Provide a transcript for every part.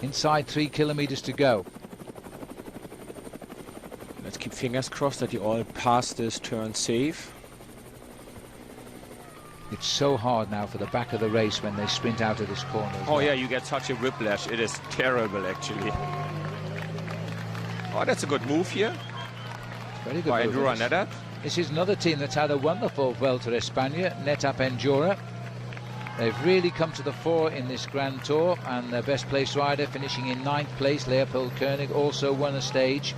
Inside 3 kilometers to go. Let's keep fingers crossed that you all pass this turn safe. It's so hard now for the back of the race when they sprint out of this corner. Oh yeah, you get such a whiplash. It is terrible, actually. Oh, that's a good move here. Very good by move. Endura Netap. This is another team that's had a wonderful Vuelta a España, Netap Endura. They've really come to the fore in this Grand Tour, and their best place rider finishing in 9th place, Leopold Koenig, also won a stage.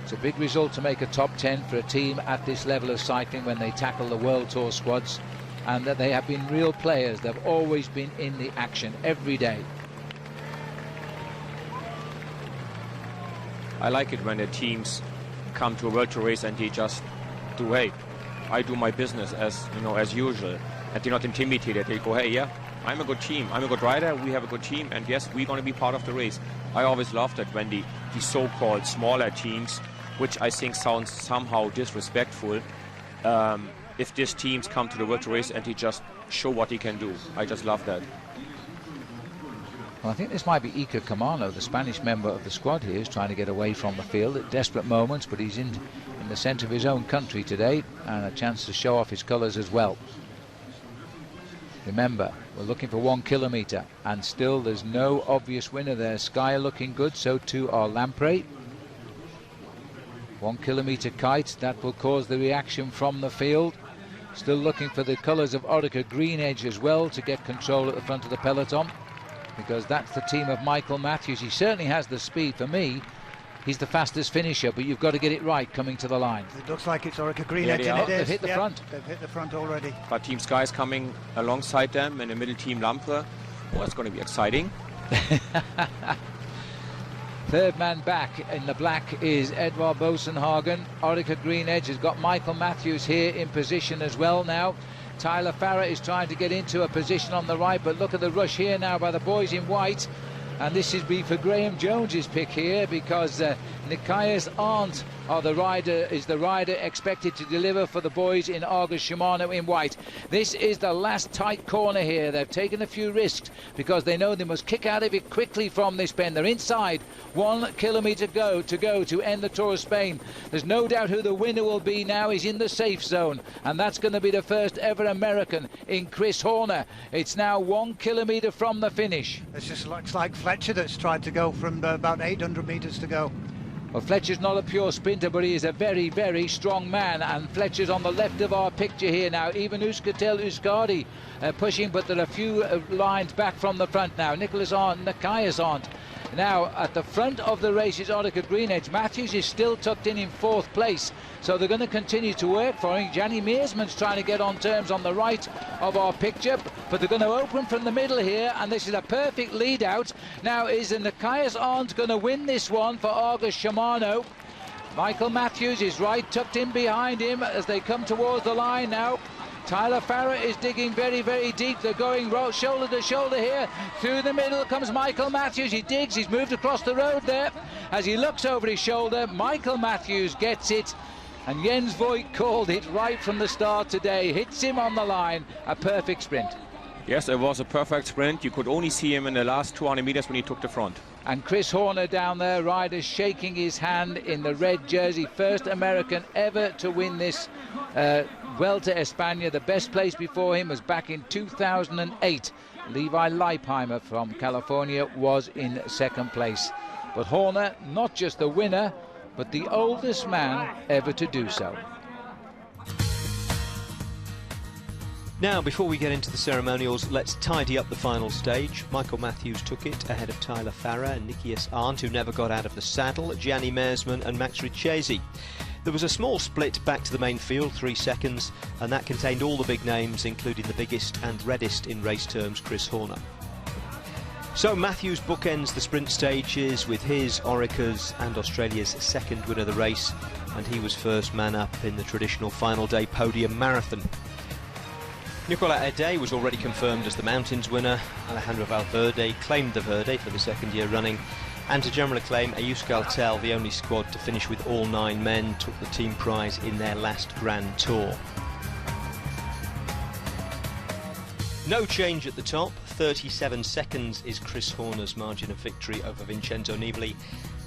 It's a big result to make a top 10 for a team at this level of cycling when they tackle the World Tour squads, and that they have been real players. They've always been in the action every day. I like it when the teams come to a World Tour race and they just do, hey, I do my business as usual, and they're not intimidated. They go, hey, yeah, I'm a good team, I'm a good rider, we have a good team, and yes, we're going to be part of the race. I always loved it when the so-called smaller teams, which I think sounds somehow disrespectful, if these teams come to the World Tour race and they just show what they can do. I just love that. Well, I think this might be Iker Camano, the Spanish member of the squad here, is trying to get away from the field at desperate moments, but he's in the centre of his own country today, and a chance to show off his colours as well. Remember, we're looking for 1 kilometre, and still there's no obvious winner there. Sky looking good, so too are Lampre. 1 kilometre kite, that will cause the reaction from the field. Still looking for the colours of Orica Green Edge as well to get control at the front of the peloton, because that's the team of Michael Matthews. He certainly has the speed. For me, he's the fastest finisher, but you've got to get it right coming to the line. It looks like it's Orica Green Edge. They've hit the front. They've hit the front already. But Team Sky is coming alongside them, and the middle team Lampre. Well, it's going to be exciting. Third man back in the black is Edvard Bosenhagen. Orica Green Edge has got Michael Matthews here in position as well now. Tyler Farrar is trying to get into a position on the right, but look at the rush here now by the boys in white. And this is for Graham Jones's pick here, because Nikias Arndt is the rider expected to deliver for the boys in Argus Shimano in white. This is the last tight corner here. They've taken a few risks because they know they must kick out of it quickly from this bend. They're inside 1 kilometre to go to end the Tour of Spain. There's no doubt who the winner will be now. He's in the safe zone, and that's going to be the first ever American in Chris Horner. It's now 1 kilometre from the finish. It just looks like Fletcher that's tried to go from about 800 metres to go. Well, Fletcher's not a pure sprinter, but he is a very, very strong man, and Fletcher's on the left of our picture here now. Even Euskaltel Euskadi pushing, but there are a few lines back from the front now. Nikias Arndt. Now, at the front of the race is Orica Green Edge. Matthews is still tucked in 4th place, so they're going to continue to work for him. Gianni Meersman's trying to get on terms on the right of our picture, but they're going to open from the middle here, and this is a perfect lead out. Now, is Nikias Arndt going to win this one for Argus Shimano? Michael Matthews is right tucked in behind him as they come towards the line now. Tyler Farrar is digging very, very deep. They're going shoulder to shoulder here. Through the middle comes Michael Matthews. He digs. He's moved across the road there. As he looks over his shoulder, Michael Matthews gets it. And Jens Voigt called it right from the start today. Hits him on the line. A perfect sprint. Yes, it was a perfect sprint. You could only see him in the last 200 meters when he took the front. And Chris Horner down there, rider shaking his hand in the red jersey. First American ever to win this Vuelta a España. The best place before him was back in 2008. Levi Leipheimer from California was in 2nd place. But Horner, not just the winner, but the oldest man ever to do so. Now, before we get into the ceremonials, let's tidy up the final stage. Michael Matthews took it ahead of Tyler Farrar, Nikias Arndt, who never got out of the saddle, Gianni Meersman and Max Richesi. There was a small split back to the main field, 3 seconds, and that contained all the big names, including the biggest and reddest in race terms, Chris Horner. So Matthews bookends the sprint stages with his, Orica's and Australia's 2nd win of the race, and he was first man up in the traditional final day podium marathon. Nicolas Ede was already confirmed as the mountains winner. Alejandro Valverde claimed the Verde for the 2nd year running, and to general acclaim, Euskaltel, the only squad to finish with all 9 men, took the team prize in their last Grand Tour. No change at the top. 37 seconds is Chris Horner's margin of victory over Vincenzo Nibali,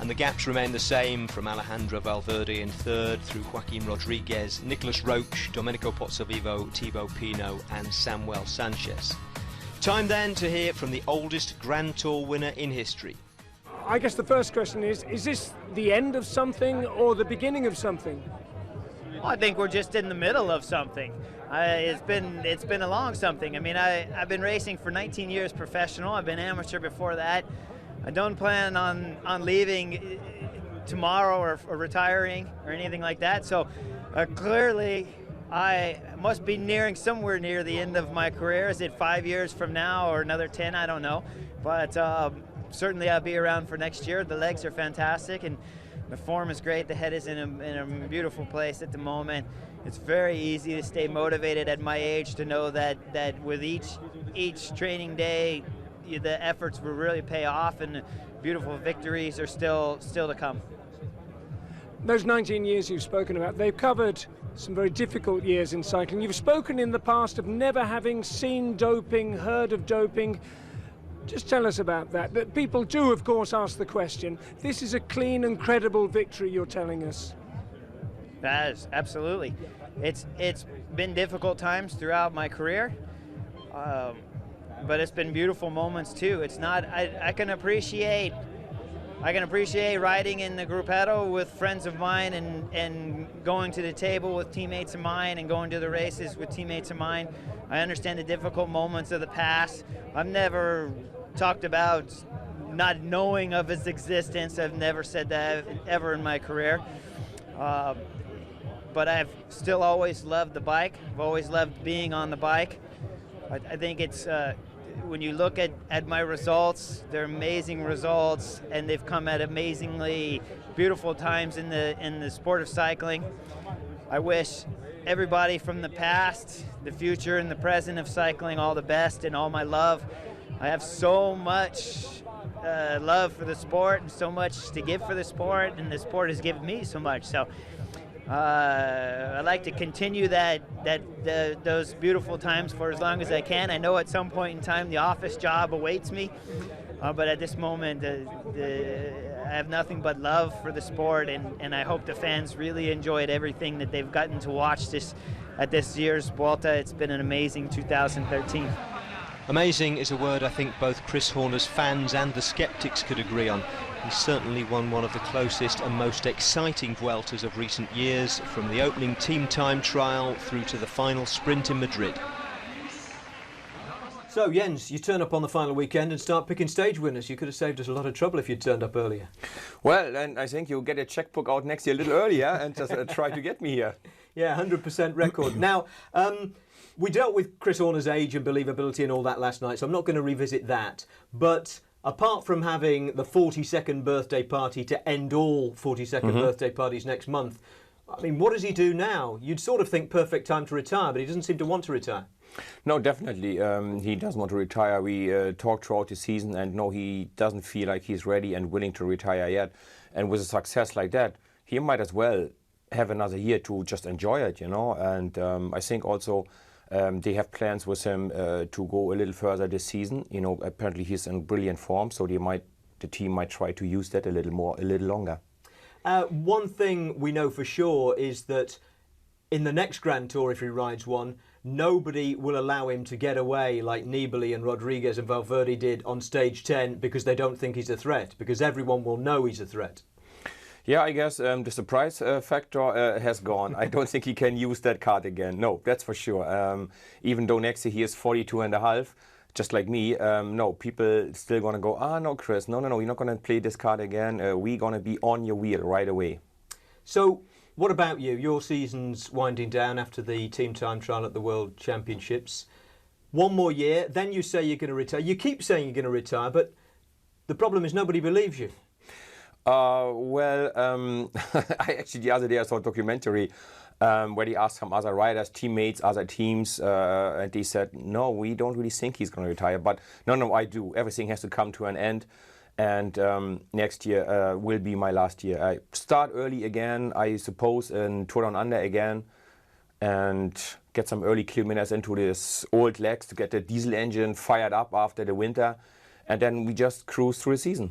and the gaps remain the same from Alejandro Valverde in third through Joaquin Rodriguez, Nicolas Roche, Domenico Pozzovivo, Thibaut Pinot and Samuel Sanchez. Time then to hear from the oldest Grand Tour winner in history. I guess the first question is this the end of something or the beginning of something? I think we're just in the middle of something. It's been a long something. I mean, I've been racing for 19 years professional. I've been amateur before that. I don't plan on leaving tomorrow or retiring or anything like that. So clearly I must be nearing somewhere near the end of my career. Is it 5 years from now or another 10? I don't know. But certainly I'll be around for next year. The legs are fantastic and the form is great. The head is in a beautiful place at the moment. It's very easy to stay motivated at my age, to know that with each training day, the efforts will really pay off, and beautiful victories are still to come. Those 19 years you've spoken about, they've covered some very difficult years in cycling. You've spoken in the past of never having seen doping, heard of doping. Just tell us about that. That people do, of course, ask the question. This is a clean and credible victory, you're telling us. That is, absolutely. It's been difficult times throughout my career, but it's been beautiful moments too. It's not. I can appreciate riding in the Gruppetto with friends of mine and going to the table with teammates of mine and going to the races with teammates of mine. I understand the difficult moments of the past. I've never talked about not knowing of its existence. I've never said that ever in my career. But I've still always loved the bike. I've always loved being on the bike. I think it's, when you look at my results, they're amazing results, and they've come at amazingly beautiful times in the sport of cycling. I wish everybody from the past, the future, and the present of cycling all the best and all my love. I have so much love for the sport and so much to give for the sport, and the sport has given me so much. So I'd like to continue those beautiful times for as long as I can. I know at some point in time the office job awaits me, but at this moment I have nothing but love for the sport, and I hope the fans really enjoyed everything that they've gotten to watch at this year's Vuelta. It's been an amazing 2013. Amazing is a word I think both Chris Horner's fans and the skeptics could agree on. He's certainly won one of the closest and most exciting Vueltas of recent years, from the opening team time trial through to the final sprint in Madrid. So Jens, you turn up on the final weekend and start picking stage winners. You could have saved us a lot of trouble if you'd turned up earlier. Well, then I think you'll get a checkbook out next year a little earlier and just try to get me here. Yeah, 100% record. Now, we dealt with Chris Horner's age and believability and all that last night, so I'm not going to revisit that. But apart from having the 42nd birthday party to end all 42nd birthday parties next month, I mean, what does he do now? You'd sort of think perfect time to retire, but he doesn't seem to want to retire. No, definitely. He doesn't want to retire. We talked throughout the season, and no, he doesn't feel like he's ready and willing to retire yet. And with a success like that, he might as well have another year to just enjoy it, you know. And I think also they have plans with him to go a little further this season. You know, apparently he's in brilliant form, so the team might try to use that a little longer. One thing we know for sure is that in the next Grand Tour, if he rides one, nobody will allow him to get away like Nibali and Rodriguez and Valverde did on stage 10 because they don't think he's a threat, because everyone will know he's a threat. Yeah, I guess the surprise factor has gone. I don't think he can use that card again. No, that's for sure. Even though next year he is 42 and a half, just like me, no, people still going to go, no, Chris, no, you're not going to play this card again. We're going to be on your wheel right away. So what about you? Your season's winding down after the team time trial at the World Championships. One more year, then you say you're going to retire. You keep saying you're going to retire, but the problem is nobody believes you. Well, I actually the other day I saw a documentary where they asked some other riders, teammates, other teams, and they said, no, we don't really think he's going to retire. But no, I do. Everything has to come to an end. And next year will be my last year. I start early again, I suppose, in Tour Down Under again, and get some early kilometers into this old legs to get the diesel engine fired up after the winter, and then we just cruise through the season.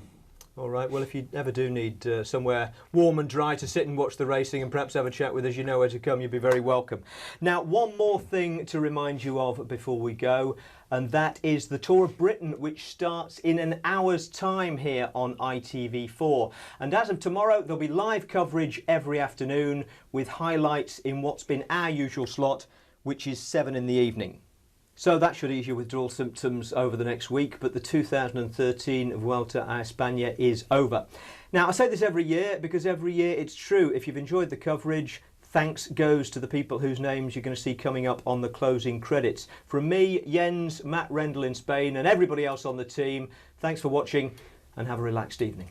All right, well, if you ever do need somewhere warm and dry to sit and watch the racing and perhaps have a chat with us, you know where to come. You'd be very welcome. Now, one more thing to remind you of before we go, and that is the Tour of Britain, which starts in an hour's time here on ITV4. And as of tomorrow, there'll be live coverage every afternoon with highlights in what's been our usual slot, which is 7 in the evening. So that should ease your withdrawal symptoms over the next week, but the 2013 Vuelta a España is over. Now, I say this every year because every year it's true. If you've enjoyed the coverage, thanks goes to the people whose names you're going to see coming up on the closing credits. From me, Jens, Matt Rendell in Spain, and everybody else on the team, thanks for watching and have a relaxed evening.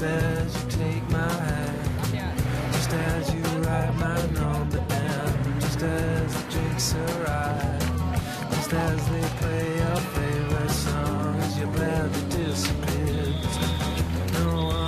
As you take my hand, just as you write my number down, just as the drinks arrive, just as they play your favorite songs, you're glad to disappear. No one